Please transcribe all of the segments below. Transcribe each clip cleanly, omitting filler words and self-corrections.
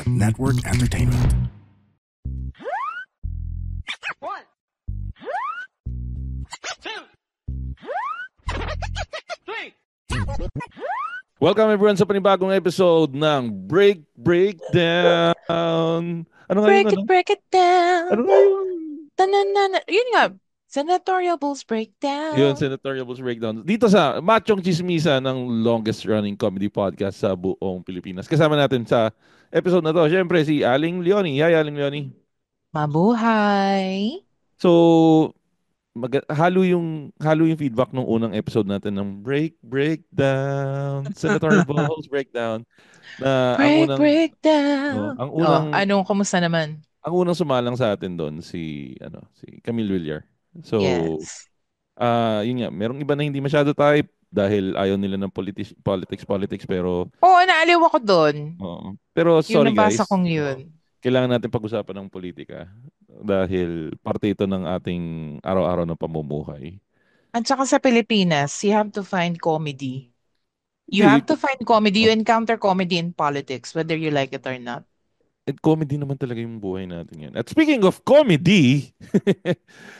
Network Entertainment. One, two, three. Welcome everyone sa panibagong episode ng Breakdown. Ano nga yung ano? Break it down. Ano nga yung... Tanana. Yun nga, Senatorial Bulls Breakdown. Yun, Senatorial Bulls Breakdown. Dito sa Machong Chismisa ng longest running comedy podcast sa buong Pilipinas. Kasama natin sa episode na to, syempre si Aling Leonie. Hi, Aling Leonie. Mabuhay. So, halo yung feedback nung unang episode natin ng Breakdown. Senatorial Bulls Breakdown. Na Breakdown. Anong kumusta naman? Ang unang sumalang sa atin doon si Camille Villar. So, yes. Yun nga, merong iba na hindi masyado type dahil ayaw nila ng politics pero Oo, naaliw ako doon. Pero sorry yung guys. Yung nabasa kong yun. Kailangan natin pag-usapan ng politika dahil parte ito ng ating araw-araw na pamumuhay. At saka sa Pilipinas, you have to find comedy. You encounter comedy in politics, whether you like it or not. At comedy naman talaga yung buhay natin yan. At speaking of comedy,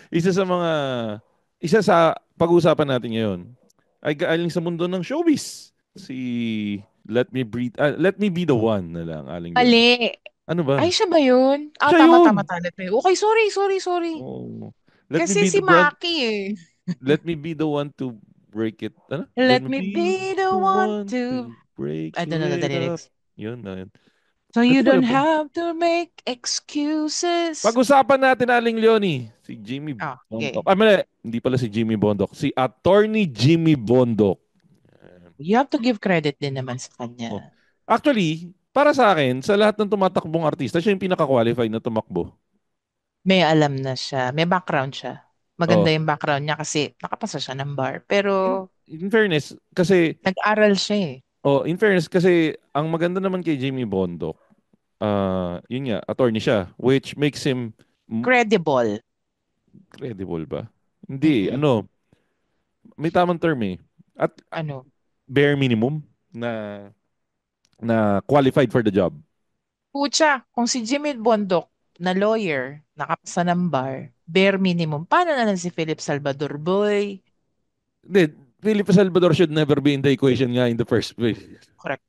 isa sa pag-uusapan natin ngayon ay galing sa mundo ng showbiz. Si Let Me Be the One na lang, Aling Leonie. Mali. Ano ba? Ay, siya ba yun? Siya tama. Okay, sorry. Oh. Kasi si Maki eh. Let me be the one to break it. Ano? Let me be the one to break I don't know the lyrics. Yun. So you don't have to make excuses. Pag-usapan natin, Aling Leonie, si Jimmy okay. Bondok. Hindi pala si Jimmy Bondok. Si Attorney Jimmy Bondok. You have to give credit din naman sa kanya. Actually, para sa akin, sa lahat ng tumatakbong artista, siya yung pinaka-qualified na tumakbo. May alam na siya. May background siya. Maganda yung background niya kasi nakapasa siya ng bar. Pero in fairness, kasi nag-aral siya eh. In fairness, kasi ang maganda naman kay Jimmy Bondok, yun nga, attorney siya, which makes him credible. Credible ba? Hindi, may tamang term eh. At bare minimum na qualified for the job. Pucha, kung si Jimmy Bondok na lawyer, nakapasa ng bar, bare minimum, paano na lang si Philip Salvador, boy? Hindi, Philip Salvador should never be in the equation nga in the first place. Correct.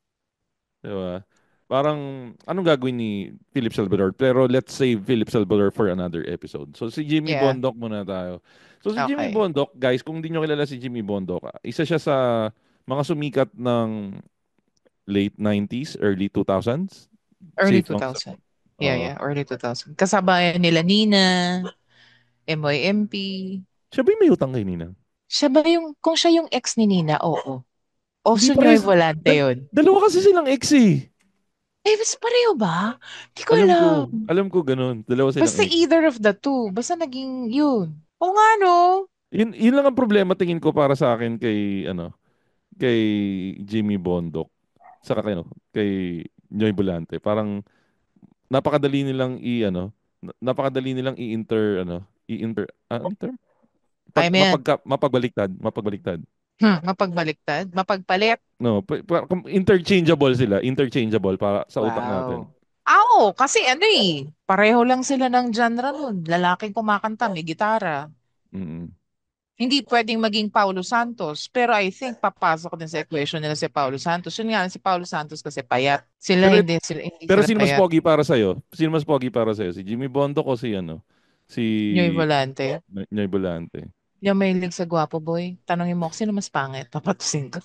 Diba? Parang, anong gagawin ni Philip Salvador? Pero let's save Philip Salvador for another episode. So, si Jimmy Bondok muna tayo. So, si Jimmy Bondok, guys, kung hindi nyo kilala si Jimmy Bondok, isa siya sa mga sumikat ng late 90s, early 2000s. Early 2000. Early 2000. Kasabayan nila Nina, MYMP. Siya ba yung may utang kay Nina? Siya ba kung siya yung ex ni Nina, oo. O Sunyoy Volante yun. Dalawa kasi silang ex eh. Mas pareho ba? Di ko alam. Alam ko ganun. Dalawa silang basta ex. Either of the two. Basta naging yun. O nga no? Yun lang ang problema tingin ko para sa akin kay Jimmy Bondok. Saka kay Nyoy Volante. Parang napakadali nilang i-inter mapagbaligtad. Mapagpalit. No, interchangeable sila. Interchangeable para sa utak natin. Kasi pareho lang sila ng genre nun. Lalaking kumakanta, may gitara. Hindi pwedeng maging Paulo Santos. Pero I think papasok din sa equation nila si Paulo Santos. Yun nga, si Paulo Santos kasi payat. Hindi pero sila sino payat. mas pogi para sa'yo? Sino mas pogi para sa'yo? Si Jimmy Bondok o si Nyoy Volante. Nyoy Volante. Yung may lig sa gwapo, boy. Tanongin mo, sino mas pangit? Papatusin ko.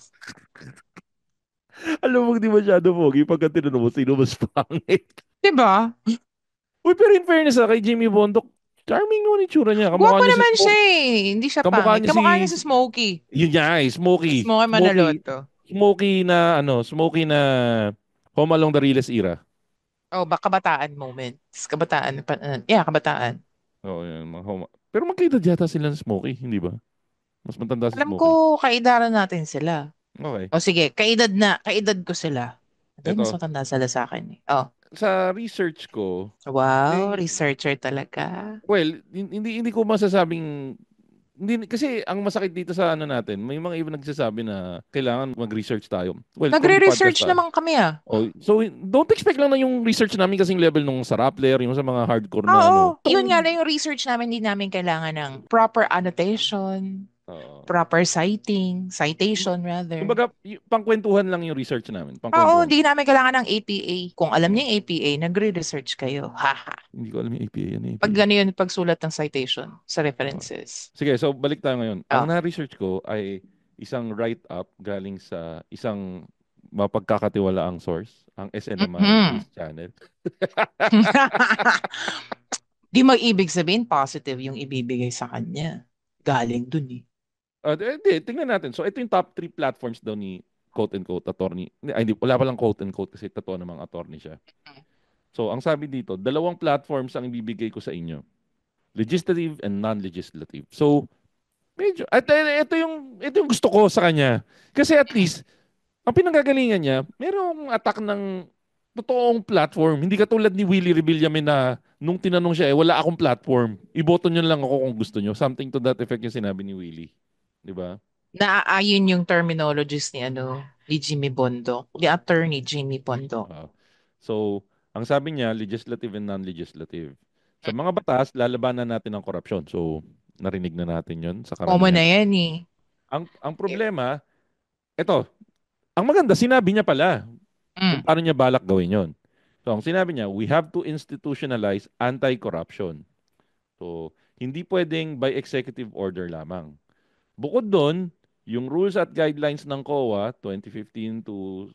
Alam mo, di masyado pogi pagka tinanong mo, sino mas pangit? Diba? Uy, pero in fairness kay Jimmy Bondok, charming naman itsura niya. Gwapo naman siya eh. Hindi siya pangit. Kamukha niya si Smokey. Yun niya Smokey. Smokey Manaloto. Smokey na Home Along the Riles era. Kabataan moments. Kabataan. Kabataan. Oo, yan. Pero magkaedad yata sila ng Smokey, hindi ba? Mas matanda si Smokey. Alam ko, kaedaran natin sila. Okay. Sige, kaedad ko sila. Mas matanda sila sa akin eh. Sa research ko. Wow, researcher talaga. Well, hindi ko masasabing hindi, kasi ang masakit dito sa ano natin, may mga iba nagsasabi na kailangan mag-research tayo. Well, kami podcast Nagre-research tayo. naman kami ah. Oh, so don't expect lang na yung research namin kasing level nung sa Rappler, yung sa mga hardcore na ano. Oo, yun nga lang yung research namin, hindi namin kailangan ng proper annotation, Oo. proper citation rather. Kumbaga, pangkwentuhan lang yung research namin, Oo, pangkwentuhan. hindi namin kailangan ng APA. Kung alam niyo Oo. yung APA, nagre-research kayo. Haha. Hindi ko alam yung APA, ano yung Pag APA. gano'n yung pagsulat ng citation sa Oo. references. Sige, so balik tayo ngayon. Ang Oh. na-research ko ay isang write-up galing sa isang mapagkakatiwalaang source, ang SNMI Mhm. News Channel. Di mag-ibig sabihin positive yung ibibigay sa kanya. Galing dun eh. Hindi, tingnan natin. So, ito yung top 3 platforms daw ni quote-unquote attorney. Hindi, wala palang quote-unquote kasi totoo namang attorney siya. So, ang sabi dito, dalawang platforms ang ibibigay ko sa inyo. Legislative and non-legislative. So, medyo, at ito yung gusto ko sa kanya. Kasi at least, ang pinanggagalingan niya, merong attack ng totoong platform. Hindi katulad ni Willie Rebillame na nung tinanong siya, wala akong platform. Iboto niyo lang ako kung gusto niyo. Something to that effect yung sinabi ni Willie. Di ba? Naaayon yung terminologies ni ni Jimmy Bondo. The attorney Jimmy Bondo. Ah, so, ang sabi niya, legislative and non-legislative. Sa mga batas, lalabanan natin ang korupsyon. So, narinig na natin yon sa Common karamihan. na yan eh. Ang problema, ito, ang maganda, sinabi niya pala kung Mm. paano niya balak gawin yon. So, ang sinabi niya, we have to institutionalize anti-corruption. So, hindi pwedeng by executive order lamang. Bukod doon, yung rules at guidelines ng COA 2015 to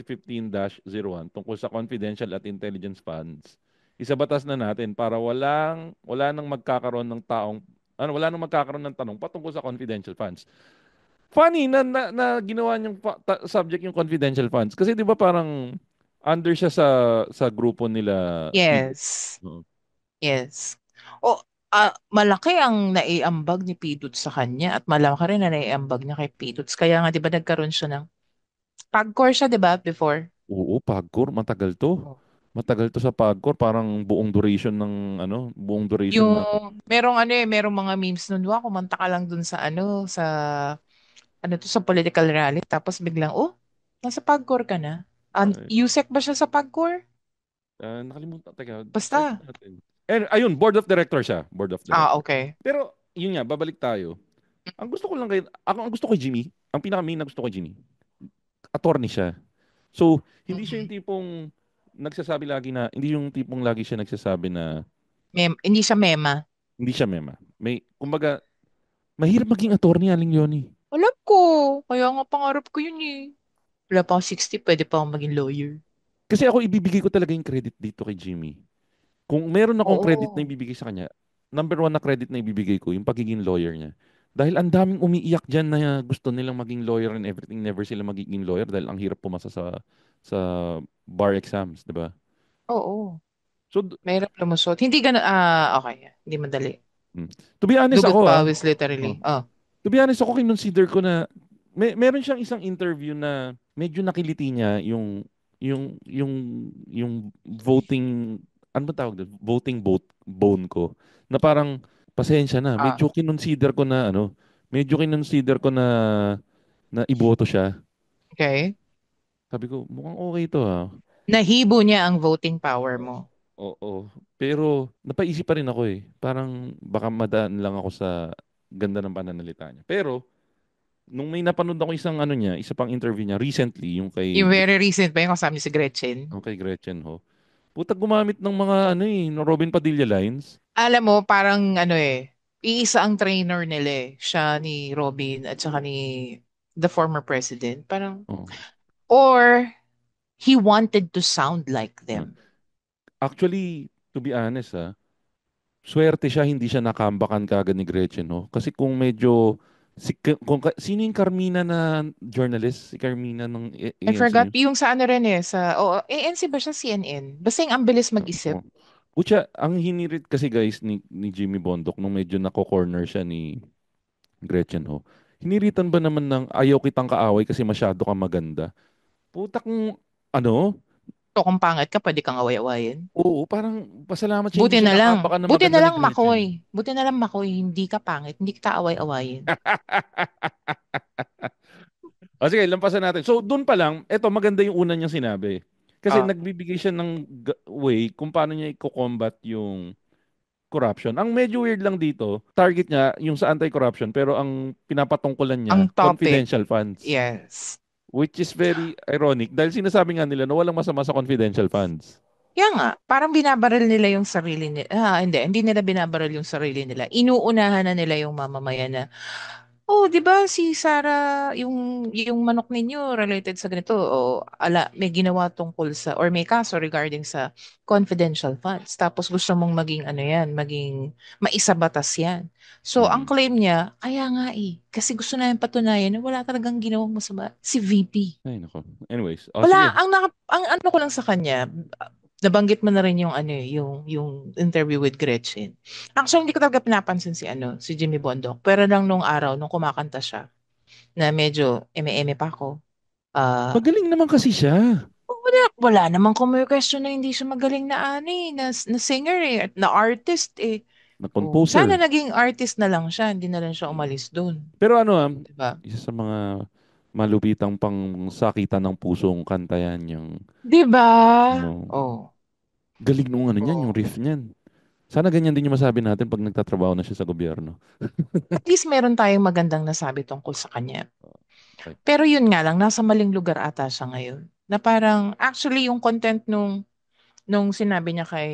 2015-01 tungkol sa confidential at intelligence funds, isabatas na natin para wala nang magkakaroon ng wala nang magkakaroon ng tanong patungkol sa confidential funds. Funny na ginawa niyang subject yung confidential funds kasi 'di ba parang under siya sa grupo nila PIDO. Yes. Oo. Yes. O, malaki ang naiambag ni Pidots sa kanya at malaki rin na naiambag niya kay Pidots. Kaya nga, di ba, nagkaroon siya ng pagcore siya, di ba, before? Oo, Pagcor, matagal to. Oh. Matagal to sa Pagcor, parang buong duration ng buong duration Yung, ng merong mga memes nun, wa, kumanta ka lang dun sa sa political rally, tapos biglang, oh, nasa pagcore ka na. ay, USEC ba siya sa pagcore? nakalimutan, teka, search Basta. natin. And ayun, board of director siya, board of Ah, director. okay. Pero yun nga, babalik tayo. Ang gusto ko lang kay ako ang gusto ko kay Jimmy, ang pinaka-main na gusto ko kay Jimmy, attorney siya. So, hindi siya yung Mhm. tipong nagsasabi lagi na hindi yung tipong lagi siya nagsasabi na Hindi siya mema. hindi siya mema. Kumbaga, mahirap maging attorney, Aling Yoni. Alam ko. Kaya nga pangarap ko yun eh. Wala pa akong 60, pwede pa akong maging lawyer. Kasi ako ibibigay ko talaga yung credit dito kay Jimmy. Kung meron akong credit na Oo. ibibigay sa kanya, number one na credit na ibibigay ko, yung pagiging lawyer niya. Dahil ang daming umiiyak dyan na gusto nilang maging lawyer and everything, never sila magiging lawyer dahil ang hirap pumasa sa bar exams, di ba? Oo. So, Mahirap lumusot. Hindi okay. Hindi madali. mm, to be honest Dugot ako pawis oh, literally. Oh. to be honest ako, kinonsider ko na meron siyang isang interview na medyo nakiliti niya yung voting, ano ba tawag doon? Voting bone ko. Na parang, pasensya na, Ah. medyo kinonsider ko na iboto siya. Okay. Sabi ko, mukhang okay to ha. Nahibo niya ang voting power mo. Oo. Pero, napaisip pa rin ako eh. Parang, baka madaan lang ako sa ganda ng pananalita niya. Pero, nung may napanood ako isa pang interview niya, recently, Yung very recent pa yung kasama niya si Gretchen. yung kay Gretchen Ho. Puta, gumamit ng mga no Robin Padilla lines. Alam mo, parang iisa ang trainer nila eh. Siya ni Robin at saka ni the former president. Parang, Oh. or he wanted to sound like Ah. them. Actually, to be honest swerte siya hindi siya nakambakan kaagad ni Gretchen, no? Kasi kung medyo sino yung Carmina na journalist? Si Carmina ng I ANC forgot niyo? yung sa ano rin ANC ba siya CNN? Basta yung ang bilis mag-isip. Oh. Pucha, ang hinirit kasi guys ni Jimmy Bondoc nung medyo nako-corner siya ni Gretchen Ho. Hiniritan ba naman ng ayaw kitang kaaway kasi masyado ka maganda? Puta kung ano, So kung pangit ka, pwede kang away-awayin. Oo, parang pasalamat siya hindi siya nakapakan na Buti maganda na ni lang Gretchen. Makoy. Buti na lang Makoy, hindi ka pangit, hindi kita away-awayin. O sige, lampasan natin. So, doon pa lang, eto, maganda yung una niyang sinabi. Kasi Ah, nagbibigay siya ng way kung paano niya i-combat yung corruption. Ang medyo weird lang dito, target niya yung sa anti-corruption, pero ang pinapatungkulan niya, ang topic, confidential funds. yes. Which is very ironic dahil sinasabi nga nila na walang masama sa confidential funds. Kaya nga, parang binabaril nila yung sarili nila. Hindi nila binabaril yung sarili nila. Inuunahan na nila yung mamamayan na, oh, di ba si Sarah, yung manok ninyo related sa ganito, o may ginawa tungkol sa, or may kaso regarding sa confidential funds. Tapos gusto mong maging ano yan, maging maisabatas yan. So, ang Mm. claim niya, kaya nga kasi gusto na yung patunayan na wala talagang ginawang masama si VP. Ay, nako. Anyways, Wala, sige. ang ano ko lang sa kanya, nabanggit mo na rin yung yung interview with Gretchen. Actually, hindi ko talaga pinapansin si Jimmy Bondoc. Pero lang nung araw nung kumakanta siya na medyo eme-eme pa ako. Ah, Magaling naman kasi siya. wala namang question na hindi siya magaling na na singer na artist Na Oh, sana composer. naging artist na lang siya, hindi na lang siya Mm. umalis doon. Pero ano, 'Di ba? isa sa mga malupitang pang sakitan ng pusong kanta yan, yung 'Di ba? ano, Oh. galing nung ano niyan, yung Oh. riff niyan. Sana ganyan din yung masabi natin pag nagtatrabaho na siya sa gobyerno. At least meron tayong magandang nasabi tungkol sa kanya. Okay. Pero yun nga lang, nasa maling lugar ata siya ngayon. Na parang, actually, yung content nung sinabi niya kay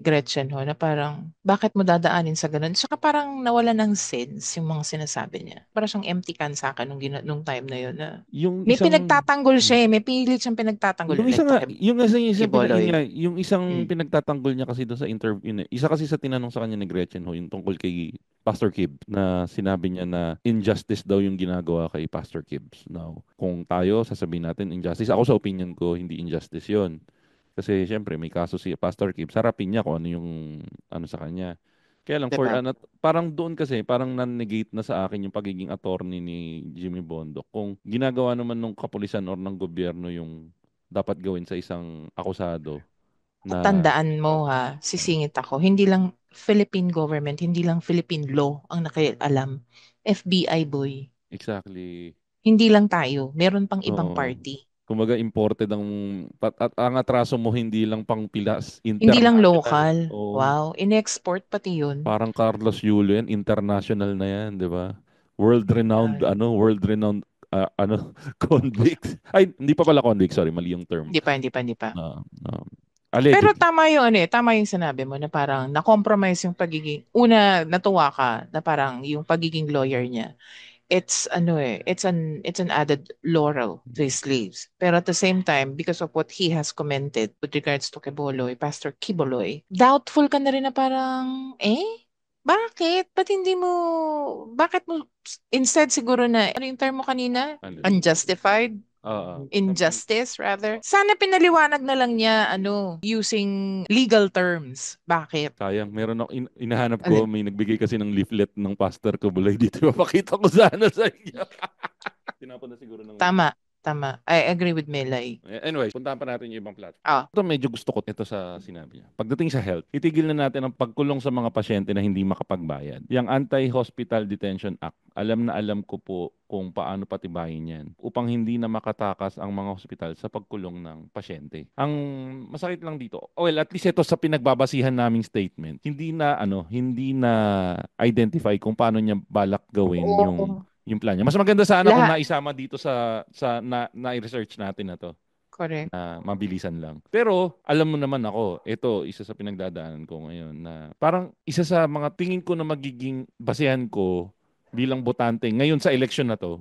Gretchen ho, na parang, bakit mo dadaanin sa ganun? Tsaka parang nawala ng sense yung mga sinasabi niya. Parang siyang empty can sa akin nung time na yun. Na, Yung may isang pinagtatanggol siya may pilit siyang pinagtatanggol. yung isa Like to nga, kay yun Kiboloy. nga, yung isang Mm. pinagtatanggol niya kasi doon sa interview, isa kasi sa tinanong sa kanya ni Gretchen ho, yung tungkol kay Pastor Kib, na sinabi niya na injustice daw yung ginagawa kay Pastor Kibbs. Now, kung tayo, sasabihin natin injustice. Ako sa opinion ko, hindi injustice yon. Kasi syempre, may kaso si Pastor Kibbs, harapin niya kung ano yung ano sa kanya. Kaya lang, for Diba? parang doon kasi, parang nan-negate na sa akin yung pagiging attorney ni Jimmy Bondoc. Kung ginagawa naman ng kapulisan or ng gobyerno yung dapat gawin sa isang akusado At na tandaan mo uh, sisingit ako, hindi lang Philippine government, hindi lang Philippine law ang nakialam. FBI boy. exactly, Hindi lang tayo, meron pang ibang oo. party. Kumbaga imported at ang atraso mo hindi lang pang pilas, Hindi lang international. local. Oo. Wow, in-export pati yun. Parang Carlos Yulo yan, international na yan, 'di ba? World-renowned Yan. world-renowned convict. Ay, hindi pa pala convict, sorry, mali yung term. Hindi pa. Na Pero allegedly. tama yung sinabi mo na parang na-compromise yung natuwa ka na parang yung pagiging lawyer niya. It's an added laurel to his sleeves. Pero at the same time, because of what he has commented with regards to Kiboloy, Pastor Kiboloy, doubtful ka na rin na parang, bakit mo, instead siguro na, ano yung term mo kanina? Ano? Unjustified? Oo. Injustice, rather. Sana pinaliwanag na lang niya, using legal terms. Bakit? Sayang, meron ako inahanap ko, Alin? may nagbigay kasi ng leaflet ng pastor ko bulay dito. Mapakita ko sana sa inyo. Tinapon na siguro ng Tama, tama. I agree with Melay. Anyway, puntahan pa natin yung ibang platform. Ah, Ito medyo gusto ko ito sa sinabi niya. Pagdating sa health, itigil na natin ang pagkulong sa mga pasyente na hindi makapagbayad. Yung Anti-Hospital Detention Act, alam na alam ko po kung paano patibayin yan upang hindi na makatakas ang mga hospital sa pagkulong ng pasyente. Ang masakit lang dito, well, at least ito sa pinagbabasihan naming statement, hindi na identify kung paano niya balak gawin oo. yung plan niya. Mas maganda sana kung Lahat. naisama dito sa na-research natin na to Correct. na mabilisan lang. Pero alam mo naman ako, ito isa sa pinagdadaanan ko ngayon na parang isa sa mga tingin ko na magiging basehan ko bilang botante ngayon sa election na to.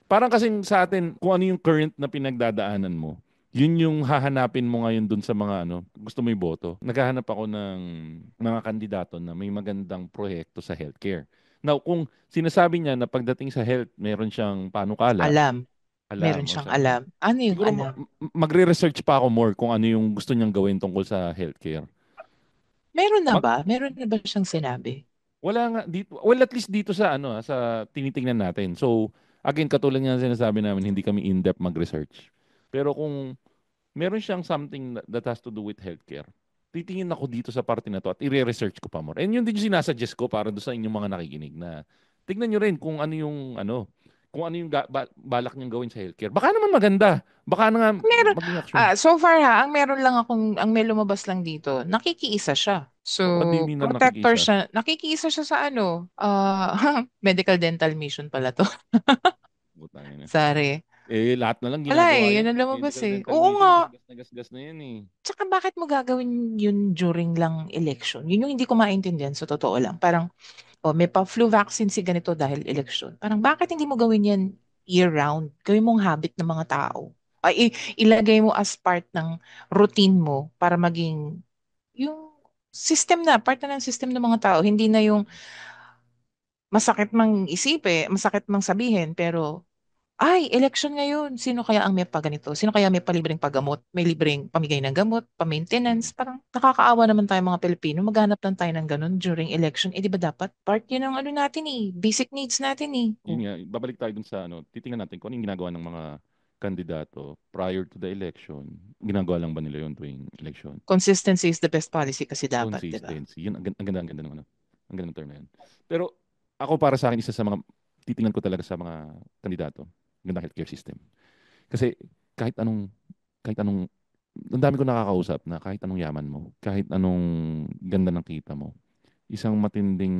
Parang kasing sa atin kung ano yung current na pinagdadaanan mo. Yun yung hahanapin mo ngayon dun sa mga gusto mo iboto. Naghahanap ako ng mga kandidato na may magandang proyekto sa healthcare. Now, kung sinasabi niya na pagdating sa health, meron siyang panukala, Alam. alam Meron o siyang something. alam. Ano yung Siguro alam? magre-research pa ako more kung ano yung gusto niyang gawin tungkol sa healthcare. Meron na Mag, ba? Meron na ba siyang sinabi? wala nga dito, well at least dito sa sa tinitingnan natin. So, again, katulad nga ng sinasabi namin, hindi kami in-depth mag-research. Pero kung meron siyang something that has to do with healthcare. Titingin ako dito sa parte na to at i-research ko pa more. And yun din yung sinasuggest ko para doon sa inyong mga nakikinig na tignan nyo rin kung ano yung balak niyang gawin sa healthcare. Baka naman maganda. Baka na nga Meron, maging action. so far ang may lumabas lang dito, nakikiisa siya. So, Baka di na protector nakikisa. siya, nakikiisa siya sa medical dental mission pala to. Butangin na. Sorry. Lahat na lang Wala ginagawa yun yan. ang lumabas Medical dental Oo mission, nga. gasgas na gasgas na yan eh. Tsaka bakit mo gagawin yun during lang election? Yun yung hindi ko maintindihan sa totoo lang. Parang, may pa-flu vaccine si ganito dahil election. Parang bakit hindi mo gawin yan year-round? Gawin mong habit ng mga tao. Ilagay mo as part ng routine mo para maging yung part na ng system ng mga tao. Hindi na yung masakit mang masakit mang sabihin, pero election ngayon. Sino kaya ang may paganito? Sino kaya may palibreng paggamot? May libreng pamigay ng gamot, pa-maintenance. Parang nakakaawa naman tayo mga Pilipino. Maghanap lang tayo ng ganun during election. Di ba dapat? Part yun ng ano natin eh. Basic needs natin eh. Yun nga, babalik tayo dun sa titingnan natin kung ano yung ginagawa ng mga kandidato prior to the election. Ginagawa lang ba nila yun tuwing election? Consistency is the best policy kasi dapat, di ba? Consistency. Yun, ang ganda ng ang ganda ng term na yun. Pero ako para sa akin, isa sa mga titingnan ko talaga sa mga kandidato, ganda healthcare system. Kasi kahit anong, ang dami ko nakakausap na kahit anong yaman mo, kahit anong ganda ng kita mo, isang matinding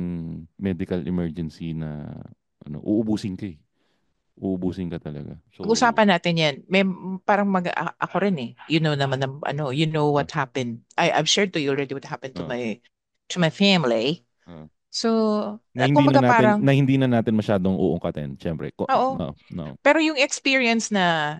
medical emergency na uubusin ka eh. Uubusin ka talaga. So, Pag-usapan natin yan. Parang ako rin eh. You know naman, you know ah, what happened. I've shared to you already what happened to ah, my family. ah. So, Na hindi na kumbaga natin parang, na hindi na natin masyadong uungkatin, syempre. oo. No, no. Pero yung experience na,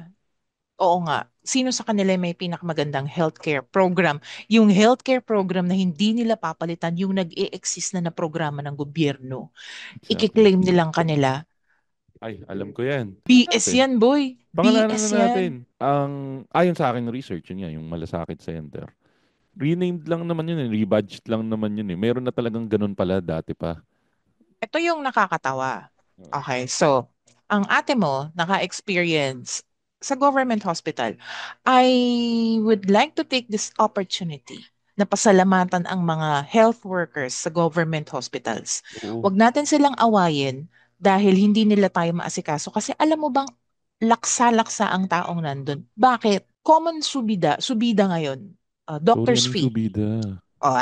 oo nga, sino sa kanila may pinakamagandang healthcare program? Yung healthcare program na hindi nila papalitan, yung nag-e-exist na programa ng gobyerno. Exactly. Ikiklaim nilang kanila. Ay, alam ko 'yan. BS Natin. yan, boy. Pangalanan BS na yan. natin. Ayon sa akin research yun nga, yung Malasakit Center. Renamed lang naman yun, rebadged lang naman yun eh. Meron na talagang ganun pala dati pa. Ito yung nakakatawa. Okay, so, ang ate mo naka-experience sa government hospital. I would like to take this opportunity na pasalamatan ang mga health workers sa government hospitals. Oo. Huwag natin silang awayin dahil hindi nila tayo maasikaso. Kasi alam mo bang laksa-laksa ang taong nandun. Bakit? Common subida ngayon. Sorry, Doctor's anong fee. subida? Oh,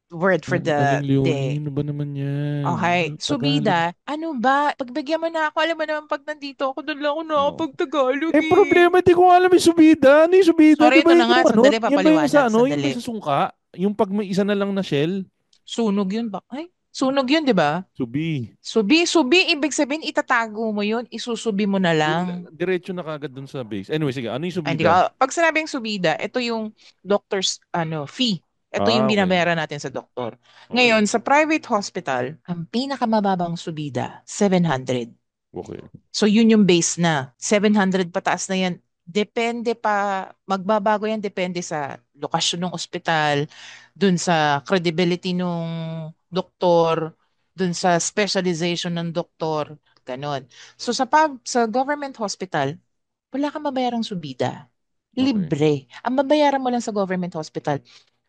word for Aling the Leonie, ano ba naman yan? Okay. Tagalog. Subida, ano ba? Pagbigyan mo na ako, alam mo naman pag nandito ako, doon lang ako No. nakapag-Tagalog Eh, eh. problema, di ko alam yung subida. Ano yung subida? Di Sorry, ito ba na yun nga. yung Sandali, Yan ba yung papaliwanag. sa Yung ba Sandali. sa sungka? Yung pag may isa na lang na shell? Sunog yun ba? Sunog yun, di ba? Subi. Subi, ibig sabihin, itatago mo yun, isusubi mo na lang. Diretso na kagad dun sa base. Anyway, sige. Ano yung Hindi subida? ka, pag sinabing subida, ito yung doctor's fee. Ito yung Okay. binabayaran natin sa doktor. Okay. Ngayon, sa private hospital, ang pinakamababang subida, 700. Okay. So yun yung base na. 700 pataas na yan. Depende pa, magbabago yan depende sa lokasyon ng ospital, dun sa credibility ng doktor, dun sa specialization ng doktor, ganon. So sa government hospital, wala kang mabayarang subida. Okay. Libre. Ang mabayaran mo lang sa government hospital,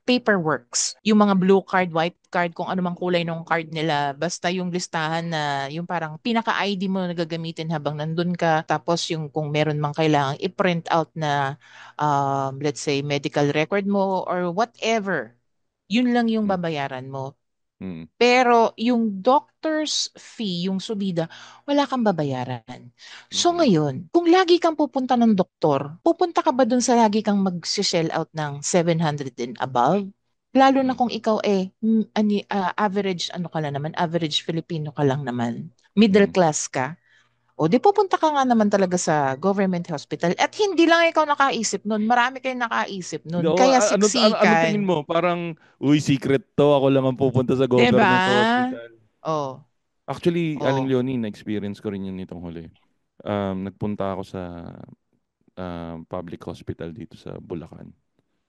paperworks. Yung mga blue card, white card, kung ano mang kulay ng card nila. Basta yung listahan na yung parang pinaka-ID mo na gagamitin habang nandun ka. Tapos yung kung meron mang kailangang i-print out na let's say medical record mo or whatever. Yun lang yung Mm. babayaran mo. Mm. Pero yung doctor's fee, yung subida, wala kang babayaran. So Okay. ngayon, kung lagi kang pupunta ng doktor, pupunta ka ba dun sa lagi kang mag-shell out ng 700 and above? Lalo na Mm. kung ikaw average, ano ka lang naman, average Filipino ka lang naman. Middle Mm. class ka. O di pupunta ka nga naman talaga sa government hospital. At hindi lang ikaw nakaisip nun, marami kayong nakaisip nun. No, Kaya ano tingin siksikan. mo? Parang, uy, secret to. Ako lang ang pupunta sa 'Di ba? government hospital. Oh, Actually, Aling oh. Leonie, na-experience ko rin yun nitong huli. Nagpunta ako sa public hospital dito sa Bulacan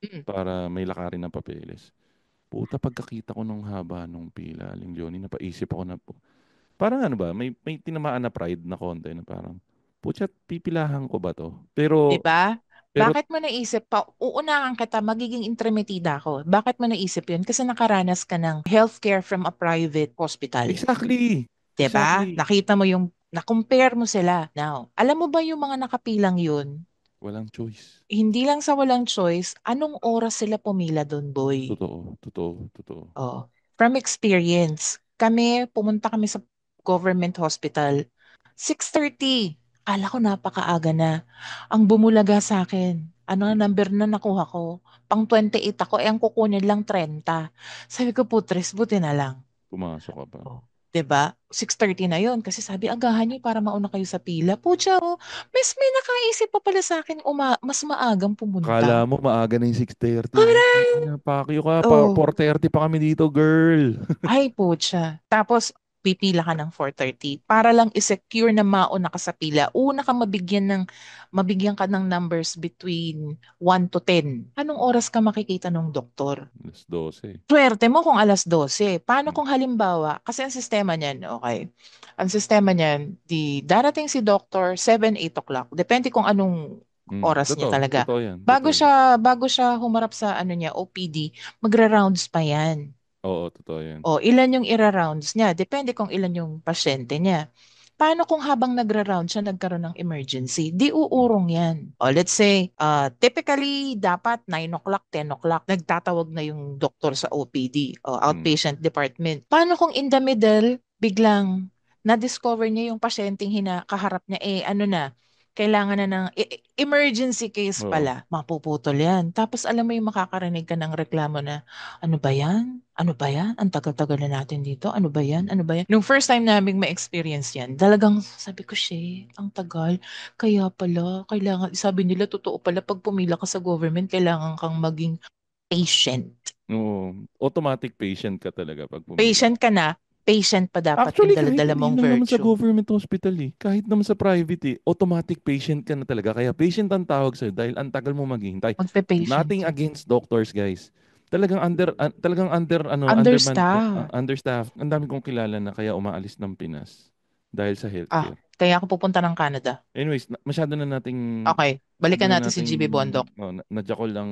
Mm. para may lakarin ng papeles. Puta, pagkakita ko ng haba nung pila, Aling Leonie, napaisip ako na po. Parang ano ba, may tinamaan na pride na konti na parang, putya, pipilahan ko ba to? 'Di Pero, ba? Pero Bakit mo naisip pa, uunahan kita, magiging intramitida ako. Bakit mo naisip yun? Kasi nakaranas ka ng healthcare from a private hospital. exactly. 'Di ba? Exactly. Nakita mo yung, na-compare mo sila. Now, alam mo ba yung mga nakapilang yun? Walang choice. Hindi lang sa walang choice, anong oras sila pumila doon, boy? Totoo, totoo, totoo. Oh. From experience, pumunta kami sa government hospital. 6:30. Kala ko napakaaga na. Ang bumulaga sa akin, ano ang number na nakuha ko? Pang 28 ako, ang kukunin lang 30. Sabi ko, putres, buti na lang. Pumasok ka pa. Oh. 'Di ba? 6:30 na 'yon kasi sabi agahan niyo para mauna kayo sa pila. Pucha, oh, may nakaisip pa pala sa akin mas maagang Akala pumunta. mo maaga na yung 6:30. Correct! Pakyo ka, Oh, 4:30 pa kami dito, girl. ay pucha. Tapos pipila ka ng 4:30 para lang i-secure na mauna ka sa pila. Una kang mabigyan ka ng numbers between 1 to 10. Anong oras ka makikita ng doktor? Alas 12. Swerte mo kung alas 12. Paano Hmm. kung halimbawa, kasi ang sistema niyan, okay, ang sistema niyan, darating si doctor 7, 8 o'clock. Depende kung anong oras niya Totoo, talaga. totoo yan, Bago totoo yan. siya, bago siya humarap sa ano niya, OPD, magra-rounds pa yan. Oo, totoo yan. O, ilan yung ira-rounds niya? Depende kung ilan yung pasyente niya. Paano kung habang nagra-round siya nagkaroon ng emergency? Di uurong yan. O, let's say, typically, dapat 9 o'clock, 10 o'clock, nagtatawag na yung doktor sa OPD o Hmm. outpatient department. Paano kung in the middle, biglang na-discover niya yung pasyenteng kaharap niya, ano na, kailangan na ng emergency case Oo. pala, mapuputol yan. Tapos alam mo yung makakarinig ka ng reklamo na, ano ba yan? Ano ba yan? Ang tagal-tagal na natin dito. Ano ba yan? Ano ba yan? Nung first time naming ma-experience yan, talagang sabi ko, shit, ang tagal. Kaya pala, kailangan, sabi nila, totoo pala, pag pumila ka sa government, kailangan kang maging patient. Oo. Automatic patient ka talaga pag pumila. Patient ka na, patient pa dapat yung Actually, kahit dala-dala hindi mong lang naman sa virtue. government hospital eh. Kahit naman sa private eh. Automatic patient ka na talaga. Kaya patient ang tawag sa'yo dahil ang tagal mo maghihintay. Magpe-patient Nothing ka. against doctors, guys. Understaff. Understaffed. Ang dami kong kilala na kaya umaalis ng Pinas dahil sa healthcare. Kaya ako pupunta ng Canada. Anyways, Okay, masyado balikan na natin si nating GB Bondok. nadjakol lang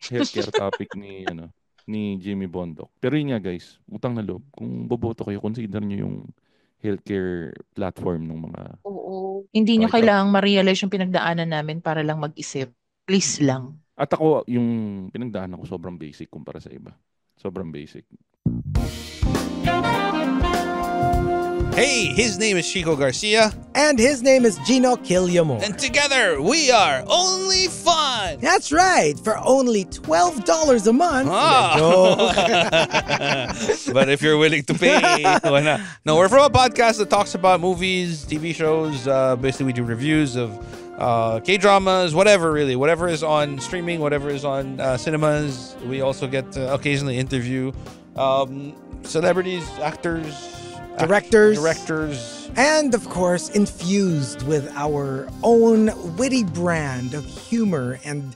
healthcare topic ni Jimmy Bondok. Pero yun nga guys, utang na loob. Kung boboto kayo, consider nyo yung healthcare platform ng mga Oo. Hindi nyo ikaw. kailangang ma-realize yung pinagdaanan namin para lang mag-isip. Please lang. At ako, yung pinagdaanan ko sobrang basic kumpara sa iba. Sobrang basic. Hey, his name is Chico Garcia. And his name is Gino Killiamore. And together, we are Only Fun. That's right, for only $12 a month. Joke. But if you're willing to pay, why not? No, we're from a podcast that talks about movies, TV shows. Basically, we do reviews of K-dramas, whatever really. Whatever is on streaming, whatever is on cinemas. We also get to occasionally interview celebrities, actors, directors, and of course infused with our own witty brand of humor and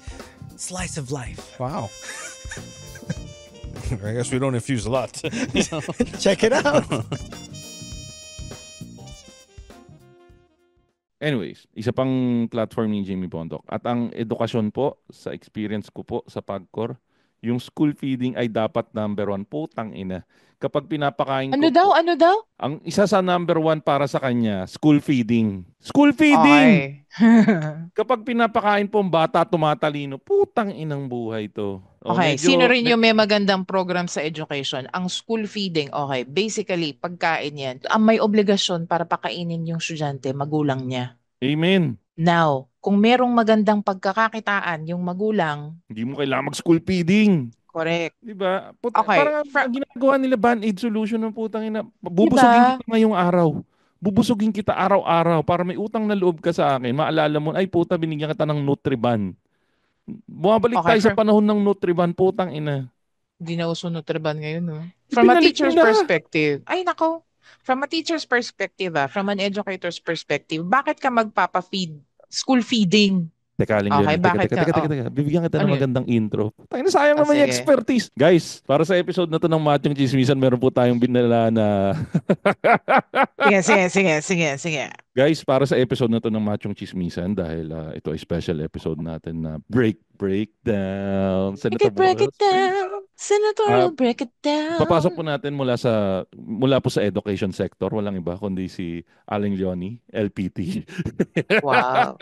slice of life. Wow. I guess we don't infuse a lot. Check it out. Anyways, isa pang platform ni Jimmy Bondok. At ang edukasyon po, sa experience ko po sa PAGCOR, yung school feeding ay dapat number 1. Putang ina. Kapag pinapakain ko Ano daw? Ang isa sa number 1 para sa kanya, school feeding. School feeding! Okay. Kapag pinapakain po ang bata, tumatalino, putang inang buhay to. Okay, sino rin yung may magandang program sa education? Ang school feeding, okay. Basically, pagkain yan. Ang may obligasyon para pakainin yung estudyante, magulang niya. Amen. Now, kung merong magandang pagkakakitaan yung magulang, hindi mo kailangan mag-school feeding. Correct. Diba? Okay. Parang ang ginagawa nila band-aid solution ng putang ina. Bubusugin kita ngayong araw. Bubusugin kita araw-araw para may utang na loob ka sa akin. Maalala mo, ay puta, binigyan kita ng Nutriban. Bumabalik tayo sa panahon ng Nutriban, putang ina. Hindi na uso Nutriban ngayon, no? From a teacher's perspective. Ay, nako. From a teacher's perspective, from an educator's perspective, bakit ka magpapa-feed? School feeding. Teka, Aling Okay, Leonie. bakit ka? Oh, Bibigyan kita ng ano yun? magandang intro. Tayo na, sayang naman yung Sige. expertise. Guys, para sa episode na to ng Machong Chismisan, meron po tayong binala na... Sige. Guys, para sa episode na to ng Machong Chismisan, dahil ito ay special episode natin na Breakdown. We could Senator break it Boros. down. Senator Ah, will break it Papasok down. po natin mula po sa education sector, walang iba kundi si Aling Leonie, LPT. Wow.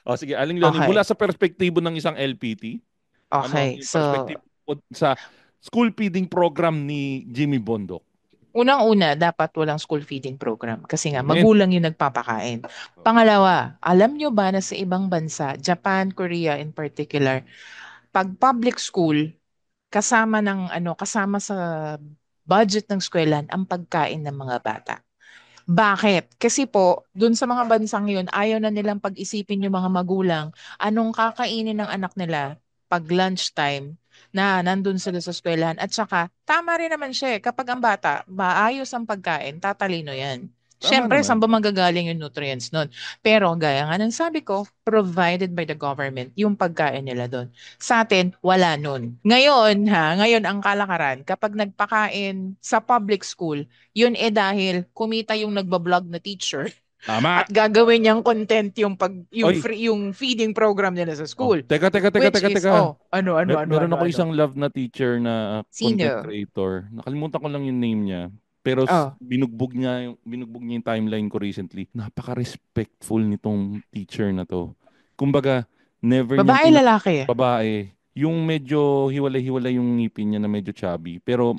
O sige, Aling Leonie, mula Okay. sa perspektibo ng isang LPT, ano ang Okay. iyong So, perspektibo po sa school feeding program ni Jimmy Bondok? unang-una, dapat walang school feeding program kasi nga Amen. magulang yung nagpapakain. Pangalawa, alam nyo ba na sa ibang bansa, Japan, Korea in particular, pag public school, kasama sa budget ng eskwelahan ang pagkain ng mga bata. Bakit? Kasi po, dun sa mga bansang yun, ayaw na nilang pag-isipin yung mga magulang anong kakainin ng anak nila pag lunchtime na nandun sila sa eskwelahan. At saka, tama rin naman siya eh. Kapag ang bata, maayos ang pagkain, tatalino yan. Tama Siyempre, saan naman. ba manggagaling yung nutrients nun? Pero gaya nga ng sabi ko, provided by the government yung pagkain nila doon. Sa atin, wala nun. Ngayon ang kalakaran, kapag nagpakain sa public school, yun dahil kumita yung nagbablog na teacher Tama. at gagawin niyang content Oy, yung feeding program nila sa oh, school. teka. Which is, Meron ako isang love na teacher na content Sino? creator. Nakalimutan ko lang yung name niya. Pero Oh, binugbog niya yung timeline ko recently. Napaka-respectful nitong teacher na to. Kumbaga, never niyang babae, lalaki. babae. Yung medyo hiwalay-hiwalay yung ngipin niya na medyo chubby. Pero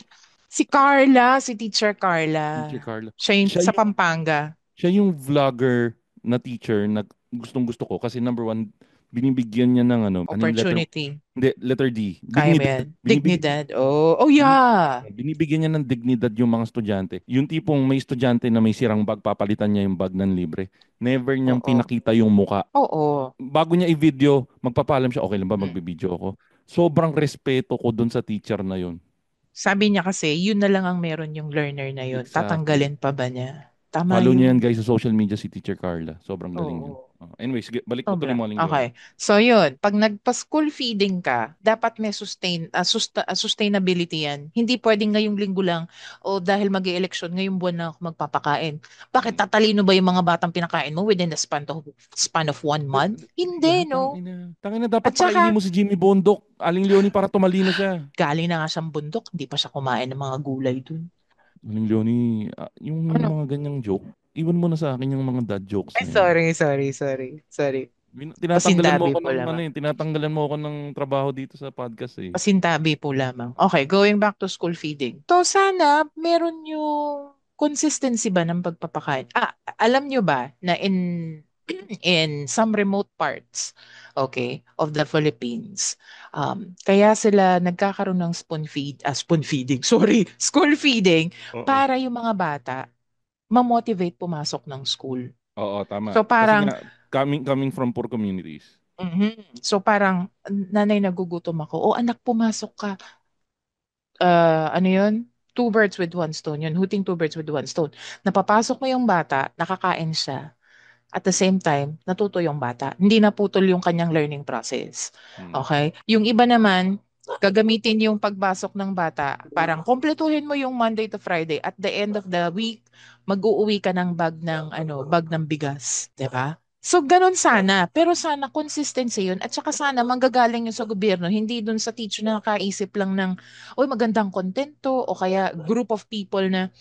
Si Carla, si Teacher Carla. teacher Carla, Siya yung siya sa yung Pampanga. siya yung vlogger na teacher na gustong-gusto ko kasi number one, binibigyan niya ng ano yung letter, Opportunity. hindi, letter D. Kaya mo Dignidad. yan. Dignidad. Oh yeah. Binibigyan niya ng dignidad yung mga estudyante. Yung tipong may estudyante na may sirang bag, papalitan niya yung bag ng libre. Never niyang Oo. pinakita yung muka. Oo. Bago niya i-video, magpapaalam siya, okay lang ba Mm. magbibideo ako? Sobrang respeto ko dun sa teacher na yun. Sabi niya kasi, yun na lang ang meron yung learner na yun. Exactly. Tatanggalin pa ba niya? Tama Follow niyo yan yun. guys sa social media, si Teacher Carla. Sobrang galing yan. Oo. Anyway, sige, balik mo tuloy Sobra. mo, Aling Leonie. Okay. So yun, pag nagpa-school feeding ka, dapat may sustainability yan. Hindi pwedeng ngayong linggo lang o dahil mag-eleksyon ngayong buwan na ako magpapakain. Bakit tatalino ba yung mga batang pinakain mo within the span of 1 month? Hindi, no? Tangina, dapat At saka, pakainin mo si Jimmy Bondok, Aling Leonie, para tumalino siya. galing na nga siyang bundok, hindi pa siya kumain ng mga gulay dun. Aling Leonie, yung Ano? mga ganyang joke, iwan mo na sa akin yung mga dad jokes Ay, na yan. sorry. Tinatanggalan mo Pasintabi ako po ng lamang. tinatanggalan mo ako ng trabaho dito sa podcast eh. Pasintabi po lamang. Okay, going back to school feeding. So sana meron yung consistency ba ng pagpapakain? Alam nyo ba na in some remote parts, okay, of the Philippines, kaya sila nagkakaroon ng school feeding para yung mga bata ma-motivate pumasok ng school. Oo, tama. So Kasi parang nga, coming from poor communities. So parang nanay nagugutom ako. O anak pumasok ka. Ano yun? Two birds with one stone. Yun, huting two birds with one stone. Napapasok mo yung bata, nakakain siya. At the same time, natuto yung bata. Hindi naputol yung kanyang learning process. Okay? Yung iba naman, gagamitin yung pagbasok ng bata, parang kompletuhin mo yung Monday to Friday. At the end of the week, mag-uuwi ka ng bag ng bigas. 'Di ba? So, ganun sana. Pero sana consistency yun. At saka sana manggagaling yun sa gobyerno. Hindi dun sa teacher na nakaisip lang ng, oy, magandang kontento. O kaya group of people na,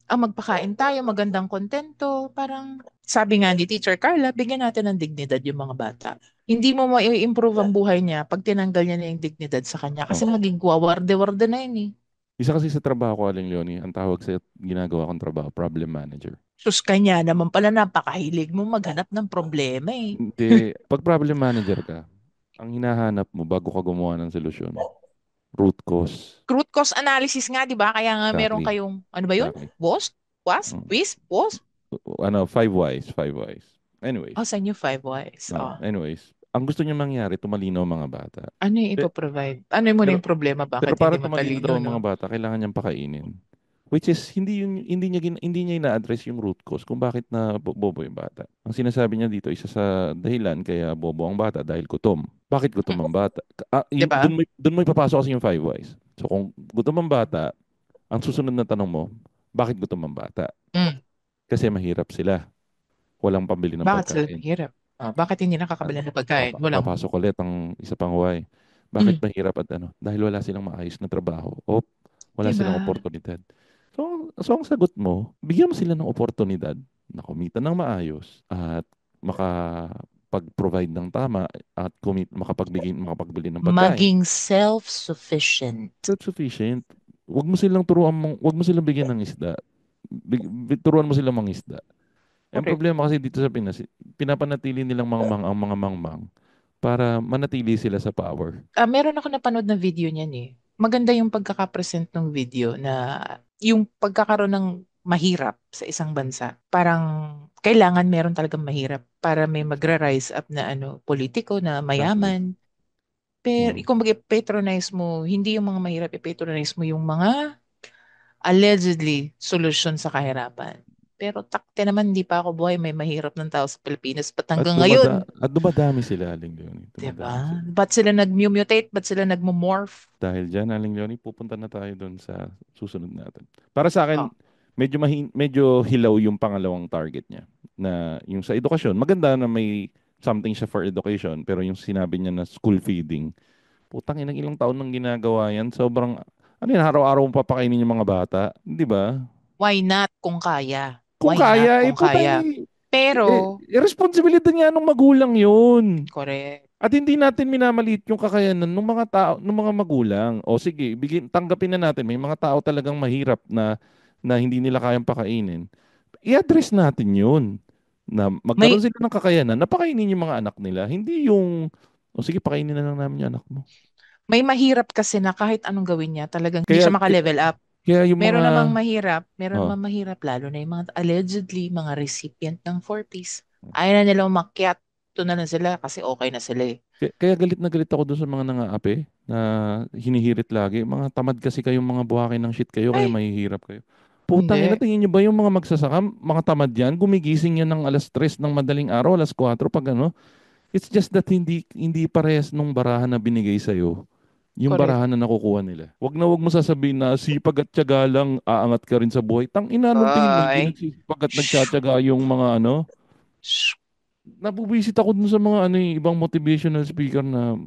magpakain tayo, magandang kontento. Parang, sabi nga ni Teacher Carla, bigyan natin ng dignidad yung mga bata. Hindi mo ma-improve ang buhay niya pag tinanggal niya na yung dignidad sa kanya. Kasi maging warde-warde na yun eh. Isa kasi sa trabaho ko, Aling Leonie, ang tawag sa ginagawa kong trabaho, problem manager. Sus, kanya naman pala napakahilig mo maghanap ng problema eh. Hindi, pag problem manager ka, ang hinahanap mo bago ka gumawa ng solusyon, root cause. Root cause analysis nga, di ba? Kaya nga meron Exactly. kayong, ano ba yun? Exactly. WASP? WASP? Five whys. Anyways. Sa inyo 5 whys. Anyways, ang gusto niya mangyari, tumalino ang mga bata. Ano yung ipoprovide? Ano yung muna yung problema? Pero Bakit para hindi tumalino matalino, daw ang no? mga bata, kailangan niyang pakainin. Which is hindi niya ina-address yung root cause kung bakit na bobo yung bata. Ang sinasabi niya dito, isa sa dahilan kaya bobo ang bata dahil gutom. Bakit gutom ang bata? Diba? Doon mo ipapasok kasi yung 5 whys. So kung gutom ang bata, ang susunod na tanong mo, bakit gutom ang bata? Kasi mahirap sila. Walang pambili ng Bakit sila pagkain. mahirap? Bakit hindi nakakabili ng pagkain? Papasok ulit ang isa pang why. Bakit mahirap at ano? Dahil wala silang maayos na trabaho. O wala silang oportunidad. So ang sagot mo, bigyan mo sila ng oportunidad na kumita ng maayos at makapag-provide ng tama at makapagbili ng pagkain. Maging self-sufficient. Self-sufficient. Huwag mo silang bigyan ng isda. Turuan mo silang mangisda. Ang problema kasi dito sa Pinas, pinapanatili nilang ang mga mangmang para manatili sila sa power. Meron ako napanood na video niyan eh. Maganda yung pagkakapresent ng video na yung pagkakaroon ng mahirap sa isang bansa. Parang kailangan meron talagang mahirap para may magra-rise up na politiko na mayaman. Pero kung patronize mo, hindi yung mga mahirap, i-patronize mo yung mga allegedly solusyon sa kahirapan. Pero takte naman, hindi pa ako buhay, may mahirap ng tao sa Pilipinas. Ba't hanggang ngayon? At dumadami sila, Aling Leonie. Diba? Ba't sila nag-mutate? Ba't sila nag-morph? Dahil dyan, Aling Leonie, pupunta na tayo doon sa susunod natin. Para sa akin, medyo hilaw yung pangalawang target niya. Na yung sa edukasyon, maganda na may something siya for education, pero yung sinabi niya na school feeding, putang inang ilang taon nang ginagawa yan. Sobrang, araw-araw mong papakainin yung mga bata. Di ba? Why not kung kaya? Kung kaya. Pero, responsibilidad nga ng magulang yun. Correct. At hindi natin minamaliit yung kakayanan ng mga tao, ng mga magulang. O sige, tanggapin na natin, may mga tao talagang mahirap na hindi nila kayang pakainin. I-address natin yun. Na magkaroon sila ng kakayanan na pakainin yung mga anak nila. Hindi yung, sige, pakainin na lang namin yung anak mo. May mahirap kasi na kahit anong gawin niya, talagang hindi siya maka-level up. Kaya yung meron namang mahirap, lalo na yung mga allegedly mga recipient ng 4Ps. Ayaw na nila umakyat. Ito na lang sila kasi okay na sila eh. Kaya galit na galit ako doon sa mga nangaapi na hinihirit lagi. Mga tamad kasi kayong mga buhakin ng shit kayo, kaya mahihirap kayo. Putang ina, tingin nyo ba yung mga magsasaka, mga tamad yan, gumigising yan ng alas 3 ng madaling araw, alas 4 pag ano. It's just that hindi parehas nung barahan na binigay sa'yo. Yung barahan na nakukuha nila. Wag mo sasabihin na sipag at tiyaga lang, aangat ka rin sa buhay. Tang ina, nung tingin mo, hindi nagsisipag at nagtsatsaga yung mga Nabubisit ako dun sa mga ibang motivational speaker na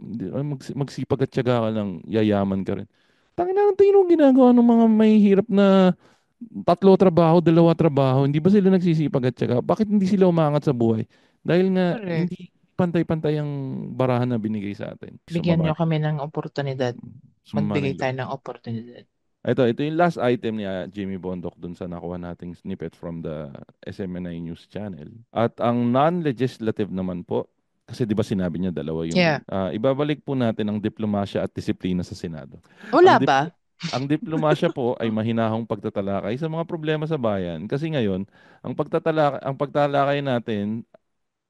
magsipag at tiyaga ka lang, yayaman ka rin. Tang ina, nung tingin mo ginagawa ng mga mahihirap na 3 trabaho, 2 trabaho, hindi ba sila nagsisipag at tiyaga? Bakit hindi sila umangat sa buhay? Dahil nga, hindi pantay-pantay ang barahan na binigay sa atin. Bigyan niyo kami ng oportunidad. Magbigay tayo ng oportunidad. Ito yung last item ni Jimmy Bondoc dun sa nakuha nating snippet from the SMNI News Channel. At ang non-legislative naman po, kasi di ba sinabi niya dalawa yung ibabalik po natin ang diplomasya at disiplina sa Senado. Wala ba? Ang diplomasya po ay mahinahong pagtatalakay sa mga problema sa bayan kasi ngayon, ang pagtatalakay natin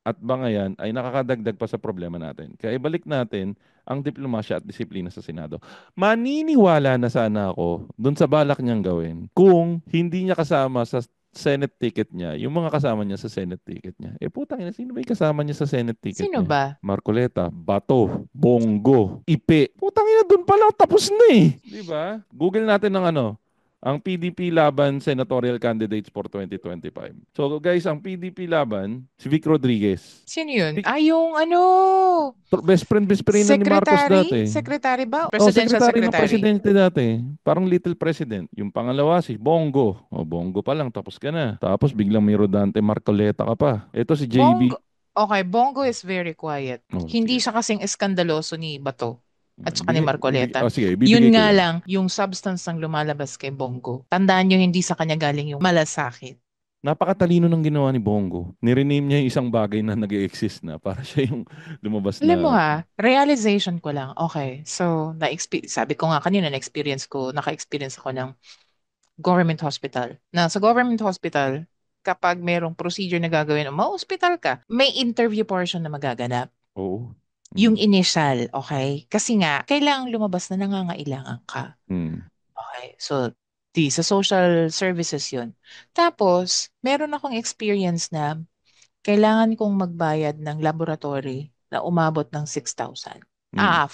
at bangayan ay nakakadagdag pa sa problema natin. Kaya ibalik natin ang diplomasya at disiplina sa Senado. Maniniwala na sana ako dun sa balak niyang gawin kung hindi niya kasama sa Senate ticket niya, yung mga kasama niya sa Senate ticket niya. Putang ina, sino ba yung kasama niya sa Senate ticket niya? Sino ba? Marcoleta, Bato, Bongo, Ipe. Putang ina, dun pala tapos na eh. Di ba? Google natin ng ang PDP laban senatorial candidates for 2025. So guys, ang PDP laban, si Vic Rodriguez. Sino yun? Yung best friend na ni Marcos dati. Secretary ba? Presidential secretary ng presidente dati. Parang little president. Yung pangalawa si Bongo. Bongo pa lang, tapos ka na. Tapos biglang may Rodante Marcoleta ka pa. Ito si JB. Okay, Bongo is very quiet. Hindi siya kasing eskandaloso ni Bato. At saka ni Marcoleta. Yun nga lang, yung substance ng lumalabas kay Bongo. Tandaan nyo, hindi sa kanya galing yung malasakit. Napakatalino ng ginawa ni Bongo. Nirename niya yung isang bagay na nag-exist na para siya yung lumabas na. Alam mo realization ko lang. Okay, so sabi ko nga kanina, naka-experience ako ng government hospital. Na sa government hospital, kapag merong procedure na gagawin, ma-hospital ka, may interview portion na magaganap. Oo. Yung initial, okay? Kasi nga, kailangang lumabas na nangangailangan ka. Okay, so Sa social services yun. Tapos, meron akong experience na kailangan kong magbayad ng laboratory na umabot ng 6,000. 4,000.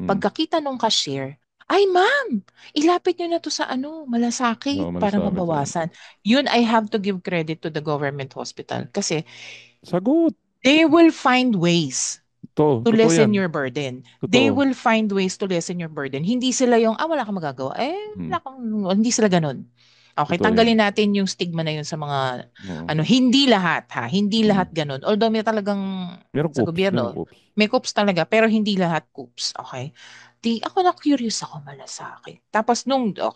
Pagkakita nung cashier, ay ma'am, ilapit nyo na to sa malasakit para Malasakit. mabawasan. Yun, I have to give credit to the government hospital kasi Sagot. they will find ways to lessen yan. your burden. They will find ways to lessen your burden. Hindi sila yung, wala kang magagawa. Hindi sila ganun. Okay, tanggalin natin yung stigma na yun sa mga, hindi lahat ha, hindi lahat ganun. Although may talagang, sa gobyerno, may COOPs talaga, pero hindi lahat COOPs. Okay? Ako na curious ako malasakit. Tapos